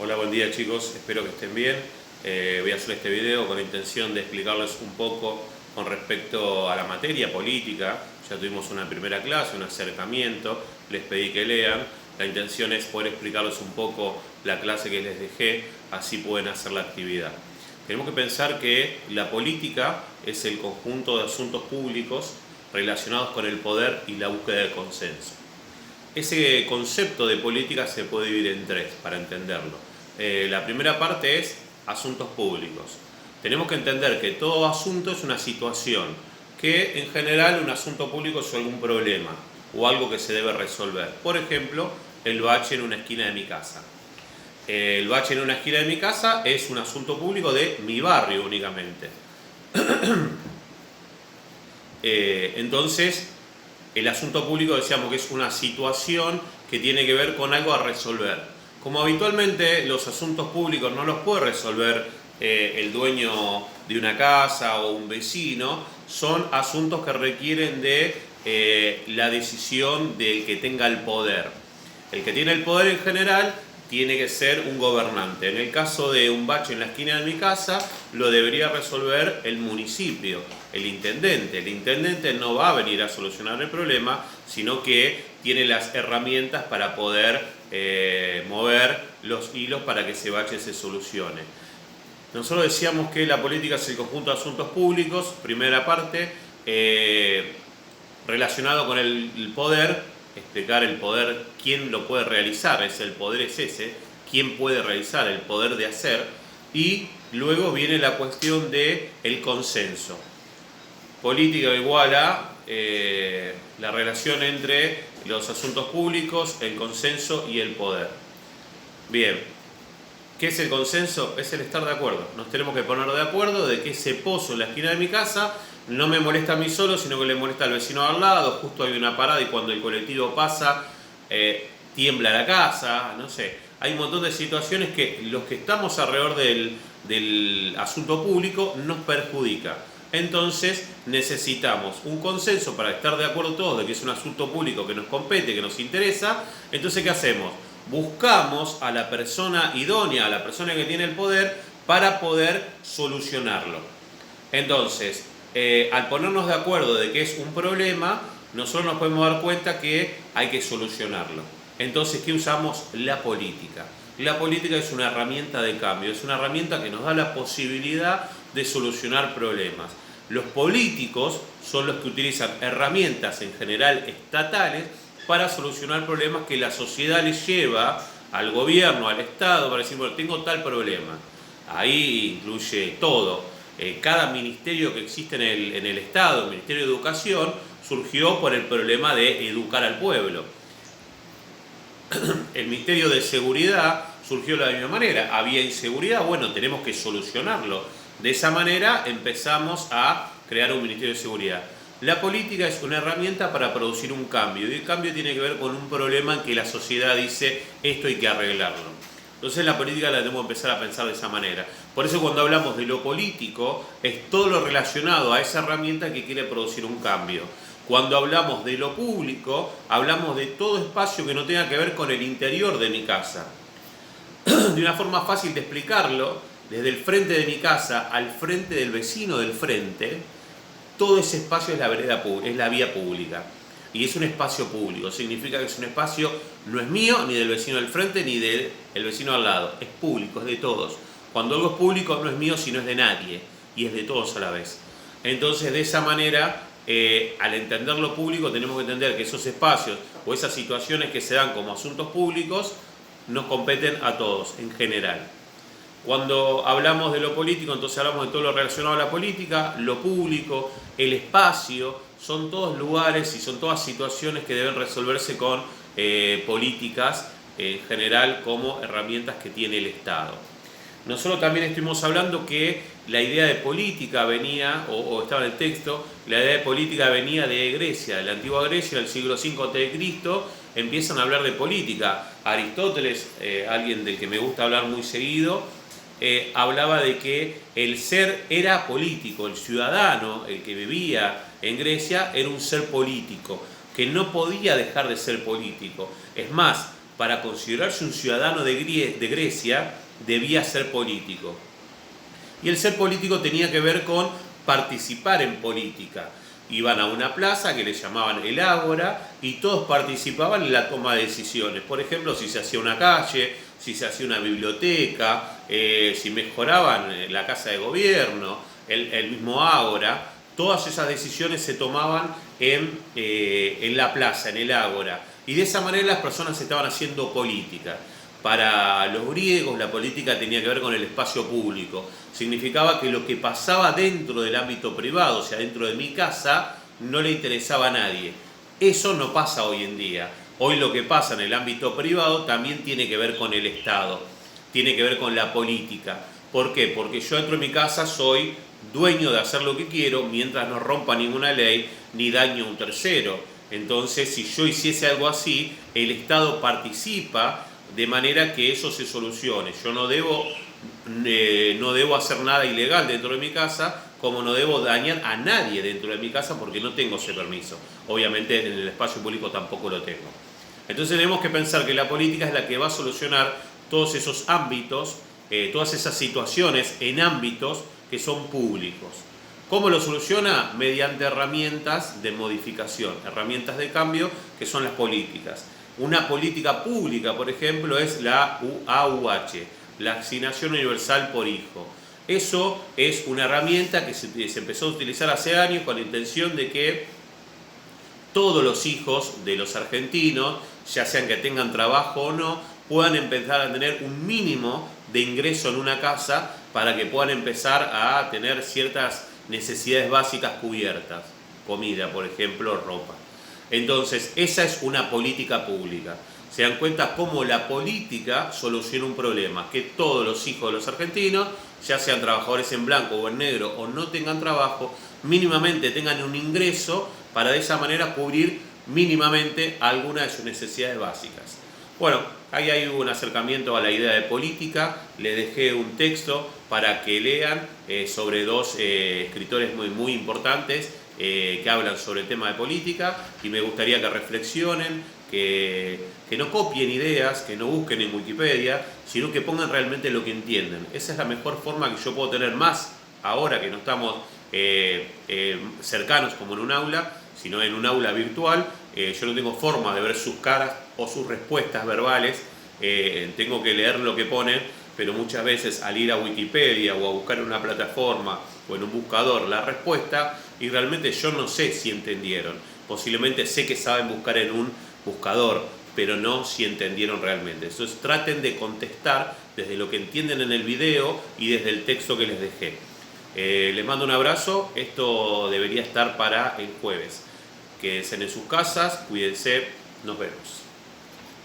Hola, buen día chicos, espero que estén bien. Voy a hacer este video con la intención de explicarles un poco con respecto a la materia política. Ya tuvimos una primera clase, un acercamiento, les pedí que lean. La intención es poder explicarles un poco la clase que les dejé, así pueden hacer la actividad. Tenemos que pensar que la política es el conjunto de asuntos públicos relacionados con el poder y la búsqueda de consenso. Ese concepto de política se puede dividir en tres para entenderlo. La primera parte es asuntos públicos. Tenemos que entender que todo asunto es una situación, que en general un asunto público es algún problema o algo que se debe resolver. Por ejemplo, el bache en una esquina de mi casa. El bache en una esquina de mi casa es un asunto público de mi barrio únicamente. Entonces, el asunto público decíamos que es una situación que tiene que ver con algo a resolver. Como habitualmente los asuntos públicos no los puede resolver el dueño de una casa o un vecino, son asuntos que requieren de la decisión del que tenga el poder. El que tiene el poder en general tiene que ser un gobernante. En el caso de un bache en la esquina de mi casa, lo debería resolver el municipio, el intendente. El intendente no va a venir a solucionar el problema, sino que tiene las herramientas para poder mover los hilos para que ese bache se solucione. Nosotros decíamos que la política es el conjunto de asuntos públicos, primera parte, relacionado con el poder. Explicar el poder, quién lo puede realizar, el poder es ese, quién puede realizar el poder de hacer, y luego viene la cuestión del consenso. Política igual a la relación entre los asuntos públicos, el consenso y el poder. Bien, ¿qué es el consenso? Es el estar de acuerdo. Nos tenemos que poner de acuerdo de que ese pozo en la esquina de mi casa no me molesta a mí solo, sino que le molesta al vecino al lado. Justo hay una parada y cuando el colectivo pasa, tiembla la casa, no sé. Hay un montón de situaciones que los que estamos alrededor del asunto público nos perjudica. Entonces necesitamos un consenso para estar de acuerdo todos de que es un asunto público que nos compete, que nos interesa. Entonces, ¿qué hacemos? Buscamos a la persona idónea, a la persona que tiene el poder, para poder solucionarlo. Entonces, al ponernos de acuerdo de que es un problema, nosotros nos podemos dar cuenta que hay que solucionarlo. Entonces, ¿qué usamos? La política. La política es una herramienta de cambio, es una herramienta que nos da la posibilidad de solucionar problemas. Los políticos son los que utilizan herramientas en general estatales para solucionar problemas que la sociedad les lleva al gobierno, al Estado, para decir, bueno, tengo tal problema. Ahí incluye todo. Cada ministerio que existe en el Estado, el Ministerio de Educación, surgió por el problema de educar al pueblo. El Ministerio de Seguridad surgió de la misma manera. Había inseguridad, bueno, tenemos que solucionarlo. De esa manera empezamos a crear un Ministerio de Seguridad. La política es una herramienta para producir un cambio, y el cambio tiene que ver con un problema en que la sociedad dice, esto hay que arreglarlo. Entonces la política la tenemos que empezar a pensar de esa manera. Por eso cuando hablamos de lo político, es todo lo relacionado a esa herramienta que quiere producir un cambio. Cuando hablamos de lo público, hablamos de todo espacio que no tenga que ver con el interior de mi casa. De una forma fácil de explicarlo, desde el frente de mi casa al frente del vecino del frente, todo ese espacio es la vereda, es la vía pública. Y es un espacio público, significa que es un espacio, no es mío, ni del vecino del frente, ni del vecino al lado, es público, es de todos. Cuando algo es público no es mío, sino es de nadie, y es de todos a la vez. Entonces, de esa manera, al entender lo público, tenemos que entender que esos espacios o esas situaciones que se dan como asuntos públicos nos competen a todos, en general. Cuando hablamos de lo político, entonces hablamos de todo lo relacionado a la política, lo público, el espacio, son todos lugares y son todas situaciones que deben resolverse con políticas en general como herramientas que tiene el Estado. Nosotros también estuvimos hablando que la idea de política venía, o estaba en el texto, la idea de política venía de Grecia, de la antigua Grecia, del siglo V a.C., empiezan a hablar de política. Aristóteles, alguien del que me gusta hablar muy seguido, hablaba de que el ser era político, el ciudadano, el que vivía en Grecia, era un ser político, que no podía dejar de ser político. Es más, para considerarse un ciudadano de Grecia, debía ser político. Y el ser político tenía que ver con participar en política. Iban a una plaza que le llamaban el Ágora y todos participaban en la toma de decisiones. Por ejemplo, si se hacía una calle, si se hacía una biblioteca, si mejoraban la casa de gobierno, el mismo Ágora. Todas esas decisiones se tomaban en la plaza, en el Ágora. Y de esa manera las personas estaban haciendo política. Para los griegos la política tenía que ver con el espacio público. Significaba que lo que pasaba dentro del ámbito privado, o sea, dentro de mi casa, no le interesaba a nadie. Eso no pasa hoy en día. Hoy lo que pasa en el ámbito privado también tiene que ver con el Estado, tiene que ver con la política. ¿Por qué? Porque yo dentro de mi casa soy dueño de hacer lo que quiero mientras no rompa ninguna ley ni daño a un tercero. Entonces, si yo hiciese algo así, el Estado participa de manera que eso se solucione. Yo no debo hacer nada ilegal dentro de mi casa, como no debo dañar a nadie dentro de mi casa porque no tengo ese permiso. Obviamente en el espacio público tampoco lo tengo. Entonces tenemos que pensar que la política es la que va a solucionar todos esos ámbitos, todas esas situaciones en ámbitos que son públicos. ¿Cómo lo soluciona? Mediante herramientas de modificación, herramientas de cambio que son las políticas. Una política pública, por ejemplo, es la AUH, la Asignación Universal por Hijo. Eso es una herramienta que se empezó a utilizar hace años con la intención de que todos los hijos de los argentinos, ya sean que tengan trabajo o no, puedan empezar a tener un mínimo de ingreso en una casa para que puedan empezar a tener ciertas necesidades básicas cubiertas, comida, por ejemplo, ropa. Entonces, esa es una política pública. Se dan cuenta cómo la política soluciona un problema, que todos los hijos de los argentinos, ya sean trabajadores en blanco o en negro o no tengan trabajo, mínimamente tengan un ingreso para de esa manera cubrir mínimamente algunas de sus necesidades básicas. Bueno, ahí hay un acercamiento a la idea de política. Les dejé un texto para que lean sobre dos escritores muy importantes que hablan sobre el tema de política, y me gustaría que reflexionen, que no copien ideas, que no busquen en Wikipedia, sino que pongan realmente lo que entienden. Esa es la mejor forma que yo puedo tener, más ahora que no estamos cercanos como en un aula, sino en un aula virtual. Yo no tengo forma de ver sus caras o sus respuestas verbales, tengo que leer lo que ponen, pero muchas veces al ir a Wikipedia o a buscar en una plataforma o en un buscador la respuesta, y realmente yo no sé si entendieron. Posiblemente sé que saben buscar en un buscador, pero no si entendieron realmente. Entonces traten de contestar desde lo que entienden en el video y desde el texto que les dejé. Les mando un abrazo. Esto debería estar para el jueves. Quédense en sus casas, cuídense, nos vemos.